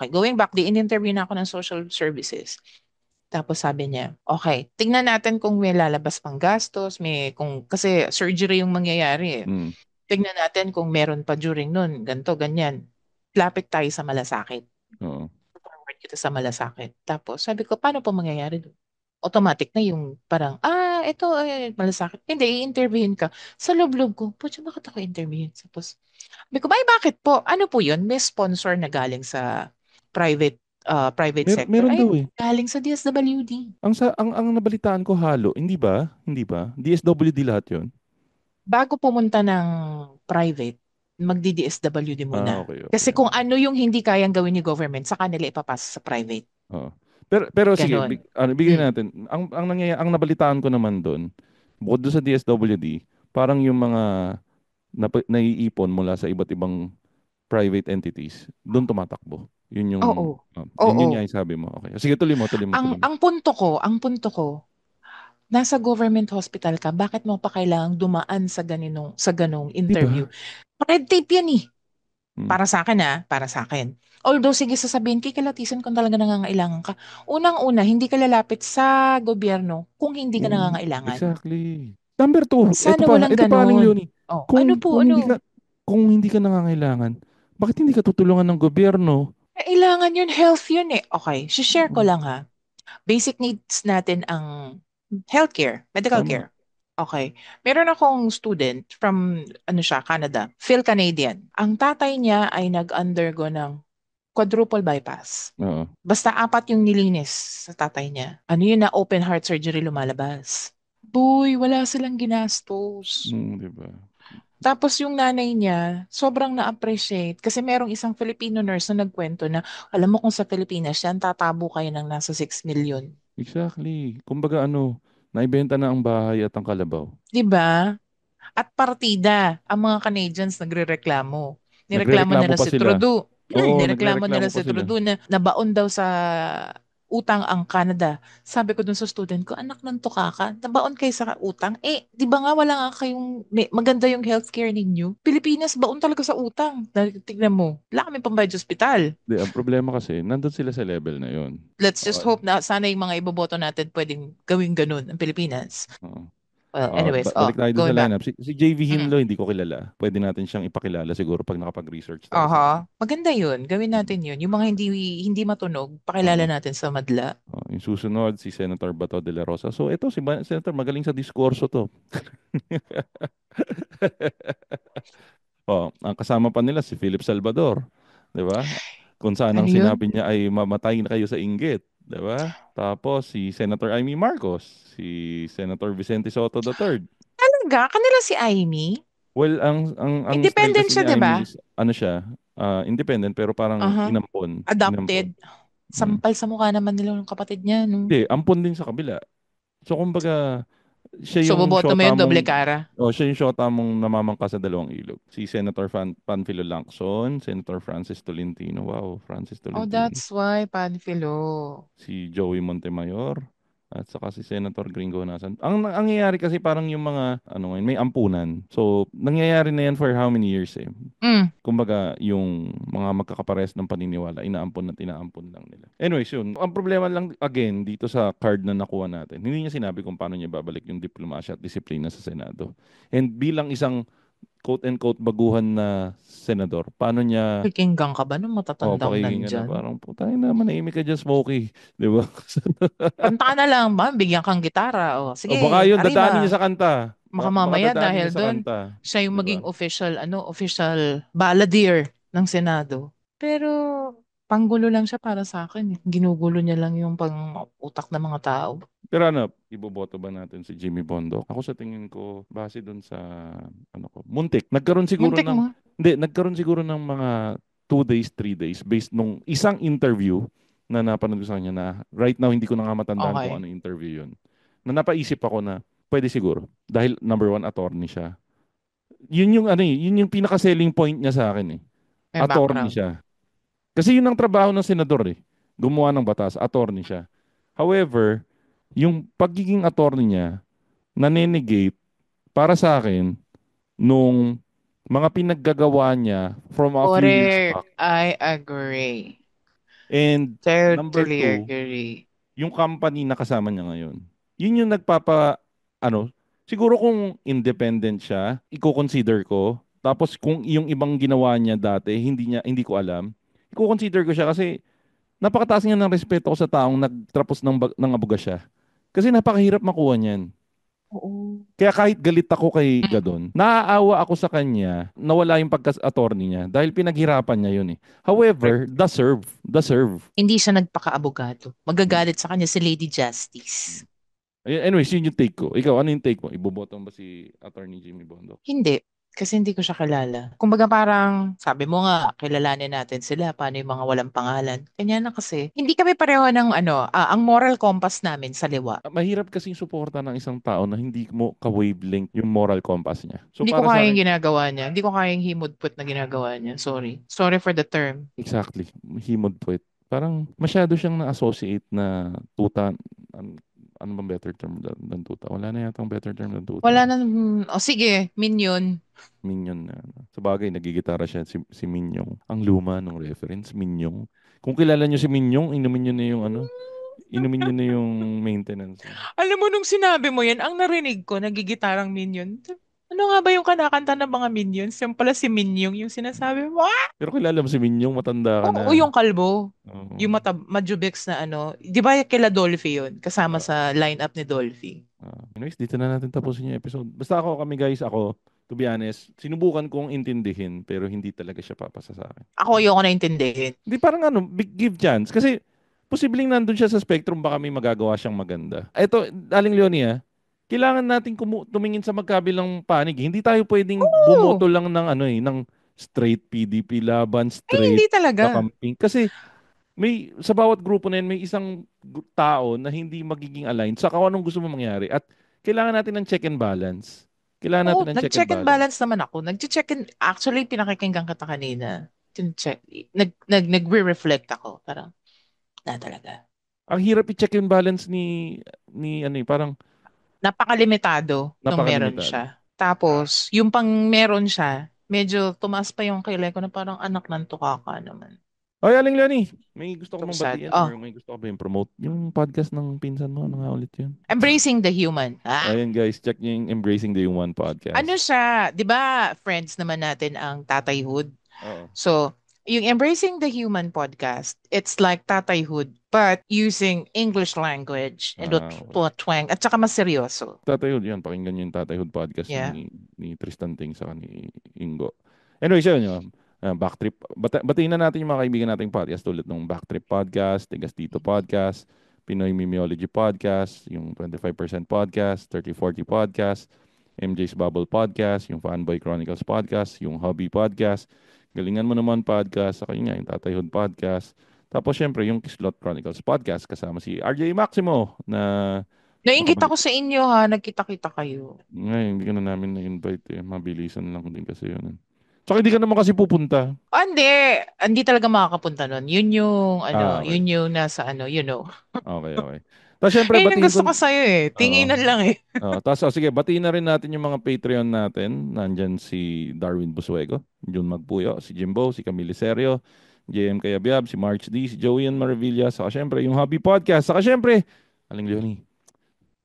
going back, in-interview na ako ng social services. Tapos sabi niya, okay, tingnan natin kung may lalabas pang gastos, kasi surgery yung mangyayari. Tingnan natin kung meron pa during nun, ganto, ganyan. Lapit tayo sa malasakit. Forward kita sa malasakit. Tapos sabi ko, paano po mangyayari doon? Automatic na yung parang, ito, malasakit. Hindi, i-interviewin ka. Sa loob-loob ko, pucha, bakit ako interviewin? Tapos, sabi ko, bakit po? Ano po yun? May sponsor na galing sa private sector. Meron daw galing sa DSWD. Ang nabalitaan ko halo, hindi ba? DSWD lahat 'yon. Bago pumunta ng private, magdi-DSWD muna. Okay. Kasi kung ano yung hindi kayang gawin ni government, sa kanila ipapasa sa private. Pero sige, bigyan natin. Ang nabalitaan ko naman doon, bukod doon sa DSWD, parang yung mga naiipon mula sa iba't ibang private entities, doon tumatakbo. Yun yung yun yung sabi mo. Okay. Sige, tuloy mo. Ang punto ko, nasa government hospital ka, bakit mo pa kailangang dumaan sa ganong interview? Diba? Red tape yan eh. Para sa akin. Although, sige, sasabihin, kikilatisan kung talaga nangangailangan ka. Unang-una, hindi ka lalapit sa gobyerno kung hindi ka nangangailangan. Exactly. Number 2, sana walang ganun. Kung hindi ka nangangailangan, bakit hindi ka tutulungan ng gobyerno? Kailangan yun, health yun eh. Okay, share ko lang ha. Basic needs natin ang healthcare, medical care. Okay. Meron akong student from, Canada. Phil Canadian. Ang tatay niya ay nag-undergo ng quadruple bypass. Basta 4 yung nilinis sa tatay niya. Yun na open heart surgery lumalabas. Boy, wala silang ginastos. Diba? Tapos yung nanay niya, sobrang na-appreciate kasi merong isang Filipino nurse na nagkwento na, alam mo kung sa Pilipinas yan, tatabo kayo ng nasa 6 million. Exactly. Kumbaga naibenta na ang bahay at ang kalabaw. Diba? At partida, ang mga Canadians nagrereklamo. Nireklamo nila si Trudeau. Nireklamo nila si Trudeau na nabaon daw sa utang ang Canada. Sabi ko dun sa student ko, anak ng tuka ka, nabaon kayo sa utang? Di ba nga wala nga kayong, maganda yung healthcare ninyo? Pilipinas, baon talaga sa utang. Tignan mo, wala kami pambayad sa ospital. Ang problema kasi, nandun sila sa level na yun. Let's just hope na sana yung mga iboboto natin pwedeng gawing ganun ang Pilipinas. Well, anyways, balik tayo dun sa lineup. Si JV Hinlo, hindi ko kilala. Pwede natin siyang ipakilala siguro pag nakapag-research tayo. Maganda yun. Gawin natin yun. Yung mga hindi matunog, pakilala natin sa madla. Yung susunod, si Senator Bato de la Rosa. So, ito, si Senator, magaling sa diskurso to. Ang kasama pa nila, si Philip Salvador. Diba? Kung saan ang sinabi niya ay mamatay na kayo sa inggit. Diba? Tapos si Senator Amy Marcos, si Senator Vicente Soto III. Talaga? Kanila si Amy? Well, ang independent siya, diba? Siya, independent pero parang inampon. Adopted. Sampal sa mukha naman nila ng kapatid niya. No? Hindi, ampon din sa kabila. So, kumbaga, siya yung boboto mo yung doble cara? Siya yung shota mong namamangka sa dalawang ilog. Si Senator Panfilo Lacson, Senator Francis Tolentino. Wow, Francis Tolentino. That's why, Panfilo. Si Joey Montemayor. At saka si Senator Gringo Nasan. Ang nangyayari kasi parang yung mga, may ampunan. So, nangyayari na yan for how many years eh? Kumbaga, yung mga magkakapares ng paniniwala, inaampon lang nila. Anyways, yun. Ang problema lang, again, dito sa card na nakuha natin, hindi niya sinabi kung paano niya babalik yung diplomasya at disiplina sa Senado. And bilang isang quote-unquote baguhan na senador, paano niya... Pakinggan ka ba nung matatandang nandyan? Parang, putay na, manahimik ka dyan, Smokey. Di ba? Kanta na lang ba? Bigyan kang gitara. Sige, baka yun, dadaanin niya sa kanta. Baka mamaya dahil doon, siya yung maging official balladeer ng Senado. Pero, Panggulo lang siya para sa akin. Ginugulo niya lang yung pang-utak ng mga tao. Pero ano, iboboto ba natin si Jimmy Bondoc? Ako sa tingin ko, base dun sa, ano ko, muntik. Muntik mo. Nagkaroon siguro ng mga 2 days, 3 days based nung isang interview na napanood ko sa kanya na right now hindi ko na nga matandaan kung Okay. ano interview yun. Na napaisip ako na pwede siguro. Dahil number one, attorney siya. Yun yung pinaka-selling point niya sa akin eh. May Attorney background. siya. Kasi yun ang trabaho ng senador eh. Gumawa ng batas, attorney siya. However, yung pagiging attorney niya, nanenegate para sa akin nung mga pinaggagawa niya from a few years Correct. back. I agree. And number Totally two, agree. yung company na kasama niya ngayon. Yun yung ano, siguro kung independent siya, i-consider ko. Tapos kung yung ibang ginawa niya dati, hindi ko alam, i-consider ko siya kasi napakataas niya ng respeto ko sa taong nagtrapos ng abuga siya. Kasi napakahirap makuha niyan. Oo. Kaya kahit galit ako kay Mm. Gadon, naaawa ako sa kanya na wala yung pagka-attorney niya dahil pinaghirapan niya yun eh. However, the serve. Hindi siya nagpaka-abogado. Magagalit sa kanya si Lady Justice. Anyways, yun yung take ko. Ikaw, ano yung take mo? Iboboto mo ba si Attorney Jimmy Bondoc? Hindi. Kasi hindi ko siya kilala. Kumbaga parang, sabi mo nga, kilalanin natin sila, paano yung mga walang pangalan. Kanya na kasi. Hindi kami pareho ng ang moral compass namin sa liwa. Mahirap kasing suporta ng isang tao na hindi mo ka-wavelength yung moral compass niya. So Hindi ko para sa kaya yung akin, ginagawa niya. Hindi ko kaya yung himod-put na ginagawa niya. Sorry. Sorry for the term. exactly, himod po it. Parang masyado siyang na-associate na tuta. Ano bang better term than tuta? Wala na yata ang better term than tuta. Wala na, sige, minion. Minion na. Sa bagay, nagigitara siya si Minyong. Ang luma ng reference, Minyong. Kung kilala niyo si Minyong, inumin niyo na yung inumin niyo na yung maintenance. Alam mo, nung sinabi mo yan, ang narinig ko, nagigitarang minion. Ano nga ba yung kanakanta ng mga minions? Yung pala si Minyong yung sinasabi mo. Ah! Pero kilala mo si Minyong, matanda ka Oo, na. yung kalbo. Oo. Yung Majubix na di ba kila Dolphy yun? Kasama Ah, sa lineup ni Dolphy. anyways, dito na natin tapusin yung episode. Basta ako, to be honest, sinubukan kong intindihin, pero hindi talaga siya papasa sa akin. Ako ayoko na intindihin. Hindi, parang big give chance. Kasi, posibleng nandun siya sa spectrum, baka may magagawa siyang maganda. Ito, Aling Leonie, kailangan nating tumingin sa magkabilang panig. Hindi tayo pwedeng Oo! bumoto lang ng ng straight PDP laban, Ay, straight hindi talaga. kakamping. Kasi sa bawat grupo na yan, may isang tao na hindi magiging aligned sa kung anong gusto mo mangyari. At kailangan natin ng check and balance. Kailangan Oo, natin ng check and nag-check and balance. balance naman ako. Nag-check and, actually, pinakikinggan kita kanina. Check, nag-reflect ako. Parang, talaga. Ang hirap i-check and balance ni parang Napakalimitado nung meron napakalimitado. siya. Tapos, yung pang meron siya, medyo tumaas pa yung kilay ko na parang anak ng tukaka naman. Oy, Aling Leonie, may gusto ko So bang sad. batiin Oh, or may gusto ko ba yung promote? Yung podcast ng pinsan mo, ano nga ulit yun? embracing the human. Ayan guys, check nyo yung Embracing the Human Ano podcast. siya, 'di ba, friends naman natin ang Tatayhood. Oo. So, yung Embracing the Human podcast, it's like Tatayhood but using English language and Okay. twang at saka mas seryoso. Tatayhood yan, pakinggan nyo yung Tatayhood podcast Yeah. ni Tristan Ting sa ni Ingo. Anyway, siya yun. Backtrip. Batiin na natin yung mga kaibigan nating podcast tulad ng Backtrip Podcast, Tigas Tito Podcast, Pinoy Mimeology Podcast, yung 25% Podcast, 3040 Podcast, MJ's Bubble Podcast, yung Fanboy Chronicles Podcast, yung Hobby Podcast, Galingan Mo Naman Podcast, saka yun nga, yung Tatayhood Podcast. Tapos syempre yung Kislot Chronicles Podcast kasama si RJ Maximo na Nainggit baka ako sa inyo ha, nagkita-kita kayo. ngayon hindi ka na namin na-invite eh. Mabilisan lang din kasi yun. Tsaka hindi ka naman kasi pupunta. Hindi talaga makakapunta nun. Yun yung, Okay. yun yung nasa Okay. Tapos syempre, Ayun ang batiin gusto ko. ko sa'yo eh. Oo. Tinginan lang eh. Tapos, sige, batiin na rin natin yung mga Patreon natin. Nandyan si Darwin Busuego, Jun Magpuyo, si Jimbo, si Camille Serio, JM Kayabyab, si March D, si Joey Marvilla, saka syempre yung Hobby Podcast, saka syempre, Aling Leonie,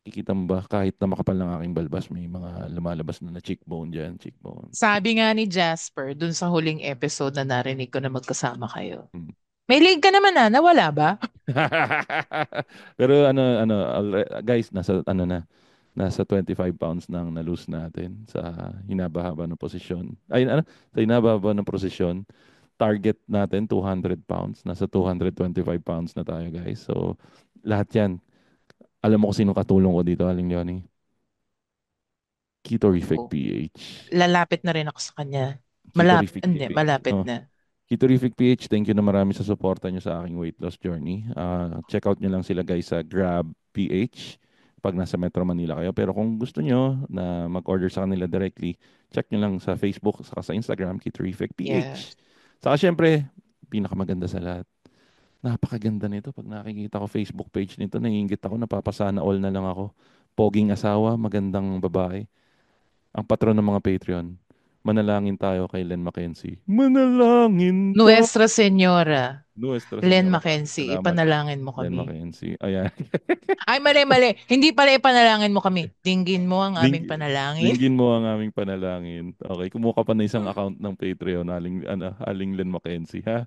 kikita mo ba kahit na makapal ng aking balbas, may mga lumalabas na cheekbone dyan, cheekbone. Sabi nga ni Jasper, dun sa huling episode na narinig ko na magkasama kayo. Hmm. May leg ka naman nawala ba? Pero guys, nasa 25 pounds nang na-lose natin sa hinaba-haba ng posisyon. Ay, sa hinaba-haba ng posisyon. target natin, 200 pounds. Nasa 225 pounds na tayo, guys. So, lahat yan. Alam mo kung sino katulong ko dito, Aling Leonie? Ketorific PH. Lalapit na rin ako sa kanya. Malapit na. Ketorific PH, thank you na marami sa suporta nyo sa aking weight loss journey. Check out nyo lang sila guys sa Grab PH pag nasa Metro Manila kayo. Pero kung gusto nyo na mag-order sa kanila directly, check nyo lang sa Facebook saka sa Instagram, Ketorific PH. Saka syempre, pinakamaganda sa lahat. Napakaganda nito. Pag nakikita ko Facebook page nito, naiingit ako, napapasana all na lang ako. Poging asawa, magandang babae. Ang patron ng mga Patreon. Manalangin tayo kay Len Mackenzie. Manalangin tayo. Nuestra Señora. Len Mackenzie, ipanalangin mo kami. Len Mackenzie. Ayan. Ay, mali. Hindi pala ipanalangin mo kami. Dinggin mo ang aming panalangin. Dinggin mo ang aming panalangin. Okay, kumuha ka pa na isang account ng Patreon, Aling Len Mackenzie, ha?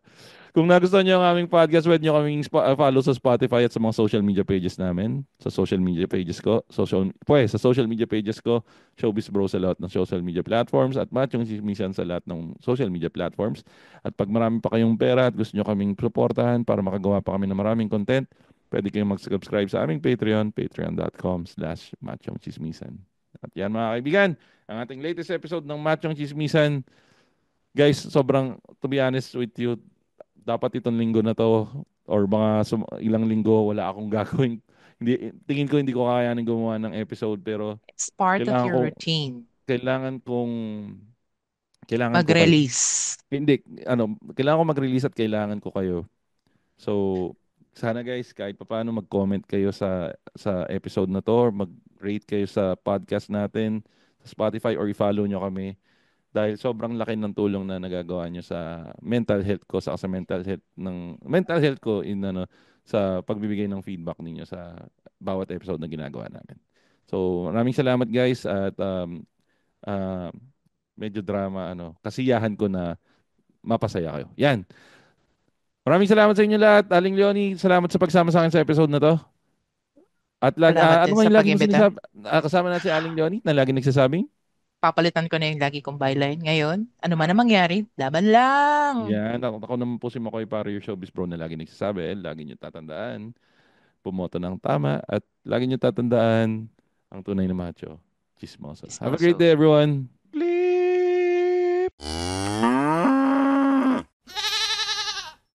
Kung nagustuhan niyo ang aming podcast, pwede niyo kaming follow sa Spotify at sa mga social media pages namin. Sa social media pages ko, sa social media pages ko, Showbiz Bro sa lahat ng social media platforms at Machong Chismisan sa lahat ng social media platforms. At pag marami pa kayong pera at gusto niyo kaming suportahan para makagawa pa kami ng maraming content, pwede kayong mag-subscribe sa aming Patreon, patreon.com/machongchismisan. At yan mga kaibigan, ang ating latest episode ng Machong Chismisan. Guys, sobrang, to be honest with you, dapat itong linggo na to or mga ilang linggo wala akong gagawin. Tingin ko hindi ko kakayanin gumawa ng episode pero it's part of your routine. Kailangan mag-release. Kailangan ko mag-release at kailangan ko kayo. So, sana guys, kahit paano mag-comment kayo sa episode na to or mag-rate kayo sa podcast natin sa Spotify or i-follow nyo kami. Dahil sobrang laki ng tulong na nagagawa nyo sa mental health ko, sa mental health ko sa pagbibigay ng feedback ninyo sa bawat episode na ginagawa namin. So, maraming salamat guys at medyo drama kasiyahan ko na mapasaya kayo. Yan. Maraming salamat sa inyo lahat. Aling Leonie, salamat sa pagsama sa akin sa episode na to. At ano yung lagi sinasabi? Kasama natin si Aling Leonie na lagi nagsasabing? Papalitan ko na yung lagi kong byline ngayon. Ano man ang mangyari, laban lang. Yan. Ako naman po si Makoy para your Showbiz Bro na lagi nagsasabi. Lagi nyo tatandaan. Pumoto ng tama. At lagi nyo tatandaan ang tunay na macho. Chismoso. Have a great day, everyone. Bleep!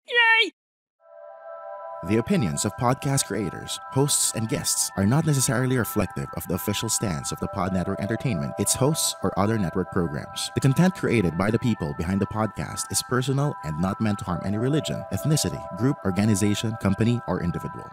Yay! The opinions of podcast creators, hosts, and guests are not necessarily reflective of the official stance of the Pod Network Entertainment, its hosts, or other network programs. The content created by the people behind the podcast is personal and not meant to harm any religion, ethnicity, group, organization, company, or individual.